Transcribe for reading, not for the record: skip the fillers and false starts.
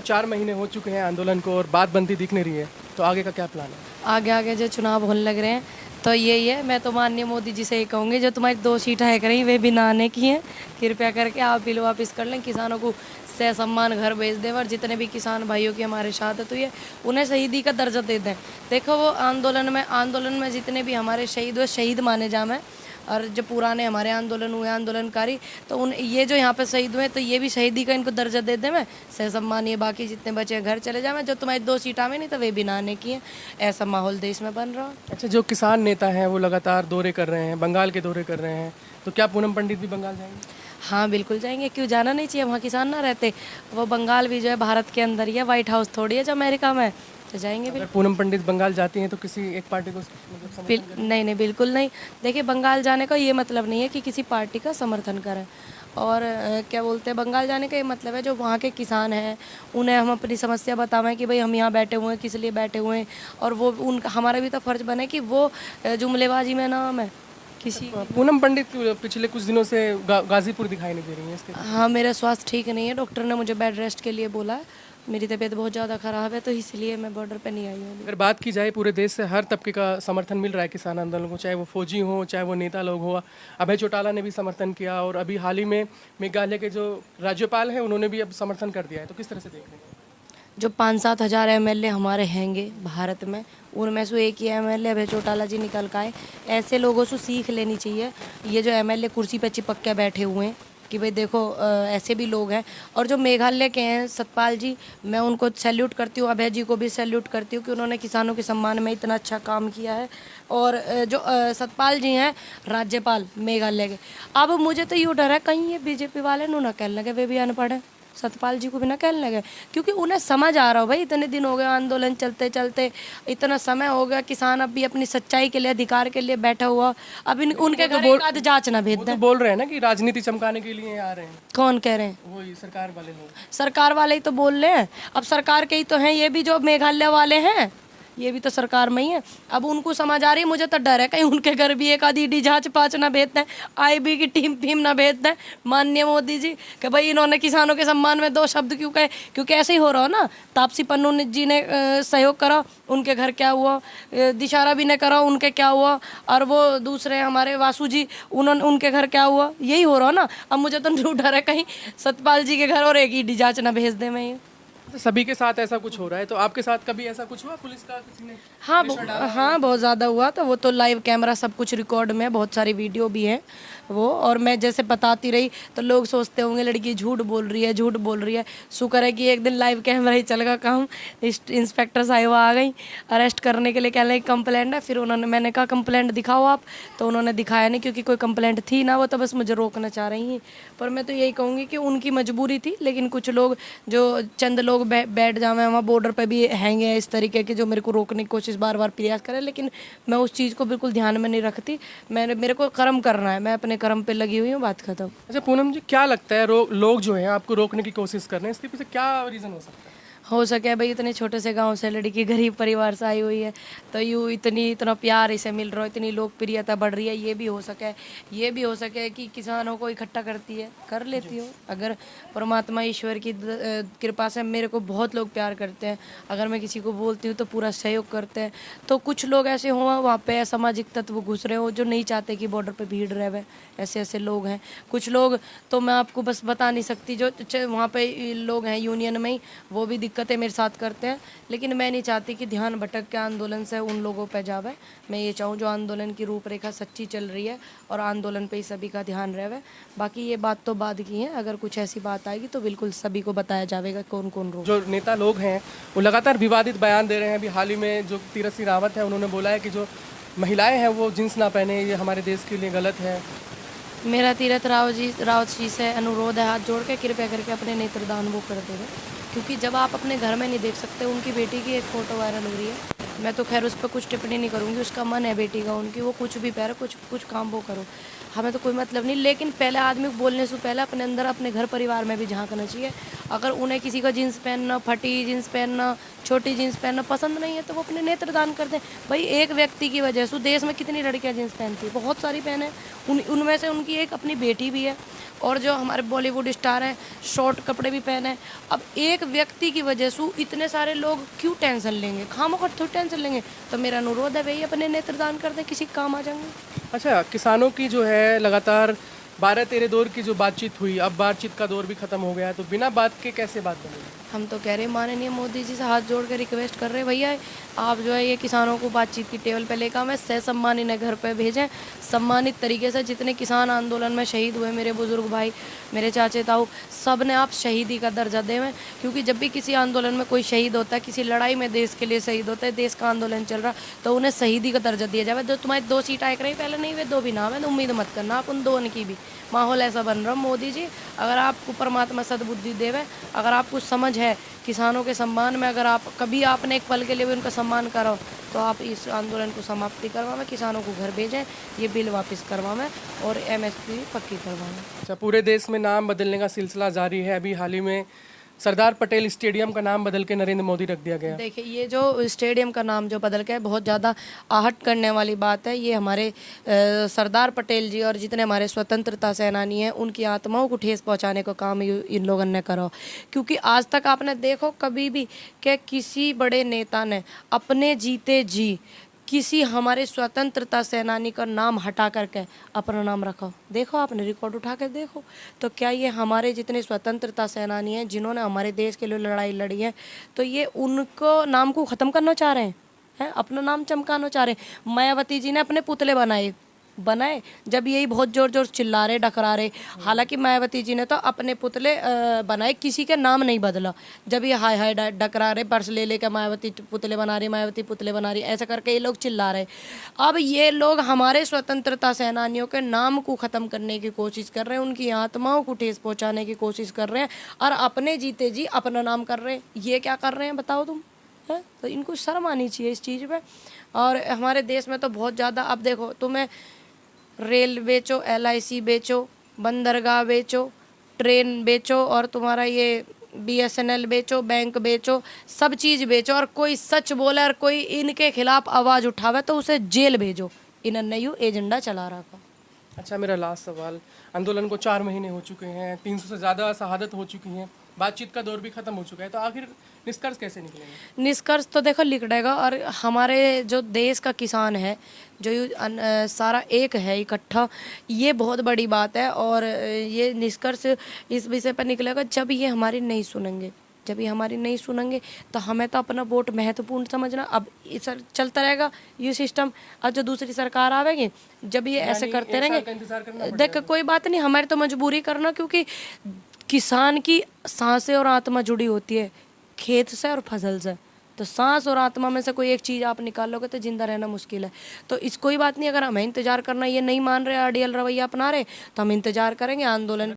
4 महीने हो चुके हैं आंदोलन को और बात बनती दिख नहीं रही है, तो आगे का क्या प्लान है? आगे आगे जो चुनाव होने लग रहे हैं तो यही है, मैं तो माननीय मोदी जी से ये कहूँगी, जो तुम्हारी 2 सीटें है करें वे भी ना आने की हैं, कृपया करके आप बिल वापस कर लें, किसानों को सह सम्मान घर भेज दें और जितने भी किसान भाइयों की हमारे शहादत हुई है उन्हें शहीदी का दर्जा दे दें। देखो वो आंदोलन में जितने भी हमारे शहीद हुए शहीद माने जाएं, और जो पुराने हमारे आंदोलन हुए आंदोलनकारी, तो उन ये जो यहाँ पे शहीद हुए तो ये भी शहीदी का इनको दर्जा दे दें, मैं सह सम्मान, ये बाकी जितने बचे हैं घर चले जाए, जो तुम्हारी 2 सीट आवे नहीं तो वे भी ना आने की है। ऐसा माहौल देश में बन रहा है। अच्छा, जो किसान नेता हैं वो लगातार दौरे कर रहे हैं, बंगाल के दौरे कर रहे हैं, तो क्या पूनम पंडित भी बंगाल जाएंगे? हाँ बिल्कुल जाएंगे, क्यों जाना नहीं चाहिए, वहाँ किसान ना रहते। वो बंगाल भी जो है भारत के अंदर ही है, व्हाइट हाउस थोड़ी है जो अमेरिका में है, तो जाएंगे अगर बिल्कुल। पूनम पंडित बंगाल जाती हैं तो किसी एक पार्टी को मतलब समर्थन नहीं नहीं बिल्कुल नहीं। देखिए बंगाल जाने का ये मतलब नहीं है कि किसी पार्टी का समर्थन करें, और क्या बोलते हैं, बंगाल जाने का ये मतलब है जो वहाँ के किसान हैं उन्हें हम अपनी समस्या बतावें कि भाई हम यहाँ बैठे हुए हैं, किस लिए बैठे हुए हैं, और वो उनका हमारा भी तो फर्ज बने कि वो जुमलेबाजी में ना मैं किसी। पूनम पंडित पिछले कुछ दिनों से गाजीपुर दिखाई नहीं दे रही है इसके। हाँ मेरा स्वास्थ्य ठीक नहीं है, डॉक्टर ने मुझे बेड रेस्ट के लिए बोला है, मेरी तबीयत बहुत ज़्यादा ख़राब है, तो इसलिए मैं बॉर्डर पे नहीं आई हूँ। अगर बात की जाए पूरे देश से हर तबके का समर्थन मिल रहा है किसान आंदोलन को, चाहे वो फौजी हो चाहे वो नेता लोग हो। अभय चौटाला ने भी समर्थन किया और अभी हाल ही में मेघालय के जो राज्यपाल हैं उन्होंने भी अब समर्थन कर दिया है, तो किस तरह से देख रहे हैं? जो 5-7 हज़ार एमएलए हमारे हैंगे भारत में, उनमें से एक ही एमएलए अभय चौटाला जी निकल का है। ऐसे लोगों से सीख लेनी चाहिए, ये जो एमएलए कुर्सी पे चिपक के बैठे हुए हैं कि भाई देखो ऐसे भी लोग हैं। और जो मेघालय के हैं सतपाल जी, मैं उनको सैल्यूट करती हूँ, अभय जी को भी सैल्यूट करती हूँ कि उन्होंने किसानों के सम्मान में इतना अच्छा काम किया है। और जो सतपाल जी हैं राज्यपाल मेघालय के, अब मुझे तो यूँ डर है कहीं ये बीजेपी वाले नू ना कहने लगे वे भी अनपढ़ हैं, सतपाल जी को भी ना कहने लगे, क्योंकि उन्हें समझ आ रहा हो भाई इतने दिन हो गए आंदोलन चलते चलते, इतना समय हो गया, किसान अब भी अपनी सच्चाई के लिए अधिकार के लिए बैठा हुआ, अब उनके घर एक आध जांच ना भेज वो दें। तो बोल रहे हैं ना कि राजनीति चमकाने के लिए आ रहे हैं, कौन कह रहे हैं? वही सरकार वाले लोग। सरकार वाले ही तो बोल रहे हैं, अब सरकार के ही तो हैं ये भी, जो मेघालय वाले हैं ये भी तो सरकार में ही है। अब उनको समझ आ रही है, मुझे तो डर है कहीं उनके घर भी एक आधी डी जांच पाँच ना भेज दें, आईबी की टीम फीम ना भेज दें माननीय मोदी जी, कि भाई इन्होंने किसानों के सम्मान में 2 शब्द क्यों कहे, क्योंकि ऐसे ही हो रहा हो ना। तापसी पन्नू जी ने सहयोग करा, उनके घर क्या हुआ, दिशारा भी ने करा, उनके क्या हुआ, और वो दूसरे हमारे वासु जी उनके घर क्या हुआ, यही हो रहा हो ना। अब मुझे तो डर है कहीं सतपाल जी के घर और एक ईडी जांच ना भेज दे मैं ये। तो सभी के साथ ऐसा कुछ हो रहा है, तो आपके साथ कभी ऐसा कुछ हुआ पुलिस का किसी ने? हाँ हाँ बहुत ज़्यादा हुआ, तो वो तो लाइव कैमरा सब कुछ रिकॉर्ड में, बहुत सारी वीडियो भी है वो, और मैं जैसे बताती रही तो लोग सोचते होंगे लड़की झूठ बोल रही है झूठ बोल रही है। शुक्र है कि एक दिन लाइव कैमरा ही चल गया काम, इंस्पेक्टर साहिबा आ गई अरेस्ट करने के लिए, कहने लगी कंप्लेंट है, फिर उन्होंने, मैंने कहा कंप्लेंट दिखाओ आप, तो उन्होंने दिखाया नहीं क्योंकि कोई कंप्लेंट थी ना, वो तो बस मुझे रोकना चाह रही हैं। पर मैं तो यही कहूँगी कि उनकी मजबूरी थी, लेकिन कुछ लोग जो चंद लोग बैठ जावे वहाँ बॉर्डर पर भी हैंगे इस तरीके के, जो मेरे को रोकने की कोशिश बार बार प्रयास करें, लेकिन मैं उस चीज़ को बिल्कुल ध्यान में नहीं रखती। मेरे को कर्म करना है, मैं अपने कर्म पे लगी हुई हूँ, बात खत्म। अच्छा पूनम जी, क्या लगता है लोग जो हैं आपको रोकने की कोशिश कर रहे हैं, इसके पीछे क्या रीज़न हो सकता है? हो सके भाई इतने छोटे से गांव से लड़की गरीब परिवार से आई हुई है, तो यूँ इतना प्यार इसे मिल रहा है, इतनी लोकप्रियता बढ़ रही है, ये भी हो सके। ये भी हो सके कि किसानों को इकट्ठा करती है, कर लेती हो। अगर परमात्मा ईश्वर की कृपा से मेरे को बहुत लोग प्यार करते हैं, अगर मैं किसी को बोलती हूँ तो पूरा सहयोग करते हैं। तो कुछ लोग ऐसे हों वहाँ पे असामाजिक तत्व घुस रहे हो जो नहीं चाहते कि बॉर्डर पे भीड़ रहे, ऐसे ऐसे लोग हैं। कुछ लोग तो मैं आपको बस बता नहीं सकती, जो वहाँ पे लोग हैं यूनियन में ही, वो भी दिक्कतें मेरे साथ करते हैं, लेकिन मैं नहीं चाहती कि ध्यान भटक के आंदोलन से उन लोगों पे जावे। मैं ये चाहूँ जो आंदोलन की रूपरेखा सच्ची चल रही है और आंदोलन पे ही सभी का ध्यान रहे। बाकी ये बात तो बाद की है, अगर कुछ ऐसी बात आएगी तो बिल्कुल सभी को बताया जाएगा कौन कौन रोक। जो नेता लोग हैं वो लगातार विवादित बयान दे रहे हैं। अभी हाल ही में जो तीरथ सिंह रावत है उन्होंने बोला है कि जो महिलाएं हैं वो जींस ना पहने, ये हमारे देश के लिए गलत है। मेरा तीरथ रावत जी से अनुरोध है हाथ जोड़ के, कृपया करके अपने नेत्रदान वो कर देंगे, क्योंकि जब आप अपने घर में नहीं देख सकते, उनकी बेटी की एक फ़ोटो वायरल हो रही है, मैं तो खैर उस पर कुछ टिप्पणी नहीं करूँगी, उसका मन है बेटी का, उनकी वो कुछ भी पैर कुछ काम वो करो, हमें तो कोई मतलब नहीं, लेकिन पहले आदमी को बोलने से पहले अपने अंदर अपने घर परिवार में भी झांकना चाहिए। अगर उन्हें किसी का जीन्स पहनना, फटी जीन्स पहनना, छोटी जीन्स पहनना पसंद नहीं है तो वो अपने नेत्र दान कर दें। भाई एक व्यक्ति की वजह से देश में कितनी लड़कियां जीन्स पहनती है, बहुत सारी पहने, उनमें से उनकी एक अपनी बेटी भी है। और जो हमारे बॉलीवुड स्टार हैं शॉर्ट कपड़े भी पहने। अब एक व्यक्ति की वजह से इतने सारे लोग क्यों टेंशन लेंगे, खामोखा थोड़ी टेंशन लेंगे। तो मेरा अनुरोध है भैया अपने नेत्र दान कर दें, किसी काम आ जाएंगे। अच्छा, किसानों की जो है लगातार 12-13 दौर की जो बातचीत हुई, अब बातचीत का दौर भी खत्म हो गया है, तो बिना बात के कैसे बात बनेगी? हम तो कह रहे हैं माननीय मोदी जी से हाथ जोड़ कर रिक्वेस्ट कर रहे हैं भैया आप जो है ये किसानों को बातचीत की टेबल पे लेकर हमें ससम्मान इन्हें घर पे भेजें, सम्मानित तरीके से। जितने किसान आंदोलन में शहीद हुए मेरे बुजुर्ग भाई, मेरे चाचे ताऊ, सब ने आप शहीदी का दर्जा देवें। क्योंकि जब भी किसी आंदोलन में कोई शहीद होता है, किसी लड़ाई में देश के लिए शहीद होता है, देश का आंदोलन चल रहा, तो उन्हें शहीदी का दर्जा दिया जाए। जो तुम्हारी 2 सीट आए रही पहले नहीं, वे 2 भी नाम है, तो उम्मीद मत करना आप उन 2 की भी। माहौल ऐसा बन रहा मोदी जी, अगर आपको परमात्मा सद्बुद्धि देवे, अगर आपको समझ है किसानों के सम्मान में, अगर आप कभी आपने एक पल के लिए भी उनका सम्मान करो, तो आप इस आंदोलन को समाप्ति करवाएं, किसानों को घर भेजें, ये बिल वापस करवाएं और एमएसपी पक्की करवाएं। अच्छा, पूरे देश में नाम बदलने का सिलसिला जारी है। अभी हाल ही में सरदार पटेल स्टेडियम का नाम बदल के नरेंद्र मोदी रख दिया गया। देखिए ये जो स्टेडियम का नाम जो बदल के है बहुत ज़्यादा आहट करने वाली बात है। ये हमारे सरदार पटेल जी और जितने हमारे स्वतंत्रता सेनानी हैं उनकी आत्माओं को ठेस पहुंचाने का काम इन लोगों ने करा। क्योंकि आज तक आपने देखो कभी भी कि किसी बड़े नेता ने अपने जीते जी किसी हमारे स्वतंत्रता सेनानी का नाम हटा करके अपना नाम रखा, देखो आपने रिकॉर्ड उठा कर देखो। तो क्या ये हमारे जितने स्वतंत्रता सेनानी हैं जिन्होंने हमारे देश के लिए लड़ाई लड़ी है, तो ये उनको नाम को ख़त्म करना चाह रहे हैं, अपना नाम चमकाना चाह रहे हैं। मायावती जी ने अपने पुतले बनाए जब यही बहुत जोर जोर चिल्ला रहे डकरा रहे। हालांकि मायावती जी ने तो अपने पुतले बनाए, किसी के नाम नहीं बदला। जब ये हाय हाय डकरा रहे, पर्स ले लेकर मायावती पुतले बना रही, मायावती पुतले बना रही, ऐसा करके ये लोग चिल्ला रहे। अब ये लोग हमारे स्वतंत्रता सेनानियों के नाम को ख़त्म करने की कोशिश कर रहे हैं, उनकी आत्माओं को ठेस पहुँचाने की कोशिश कर रहे हैं और अपने जीते जी अपना नाम कर रहे हैं। ये क्या कर रहे हैं बताओ तुम, है? तो इनको शर्म आनी चाहिए इस चीज़ पे। और हमारे देश में तो बहुत ज़्यादा, अब देखो तुम्हें रेल बेचो, LIC बेचो, बंदरगाह बेचो, ट्रेन बेचो और तुम्हारा ये BSNL बेचो, बैंक बेचो, सब चीज़ बेचो, और कोई सच बोले और कोई इनके खिलाफ आवाज़ उठावे तो उसे जेल भेजो। इन्होंने यू एजेंडा चला रखा। अच्छा, मेरा लास्ट सवाल, आंदोलन को 4 महीने हो चुके हैं, 300 से ज़्यादा शहादत हो चुकी हैं, बातचीत का दौर भी खत्म हो चुका है, तो आखिर निष्कर्ष कैसे निकलेगा? निष्कर्ष तो देखो लिखड़ेगा। और हमारे जो देश का किसान है जो सारा एक है इकट्ठा, ये बहुत बड़ी बात है। और ये निष्कर्ष इस विषय पर निकलेगा जब ये हमारी नहीं सुनेंगे। जब ये हमारी नहीं सुनेंगे तो हमें तो अपना वोट महत्वपूर्ण समझना। अब चलता रहेगा ये सिस्टम, और जो दूसरी सरकार आवेगी जब ये ऐसे करते रहेंगे, देख कोई बात नहीं, हमारी तो मजबूरी करना। क्योंकि किसान की सांसें और आत्मा जुड़ी होती है खेत से और फसल से, तो सांस और आत्मा में से कोई एक चीज़ आप निकाल लोगे तो जिंदा रहना मुश्किल है। तो इस कोई बात नहीं, अगर हमें इंतजार करना, ये नहीं मान रहे, अड़ियल रवैया अपना रहे, तो हम इंतजार करेंगे आंदोलन।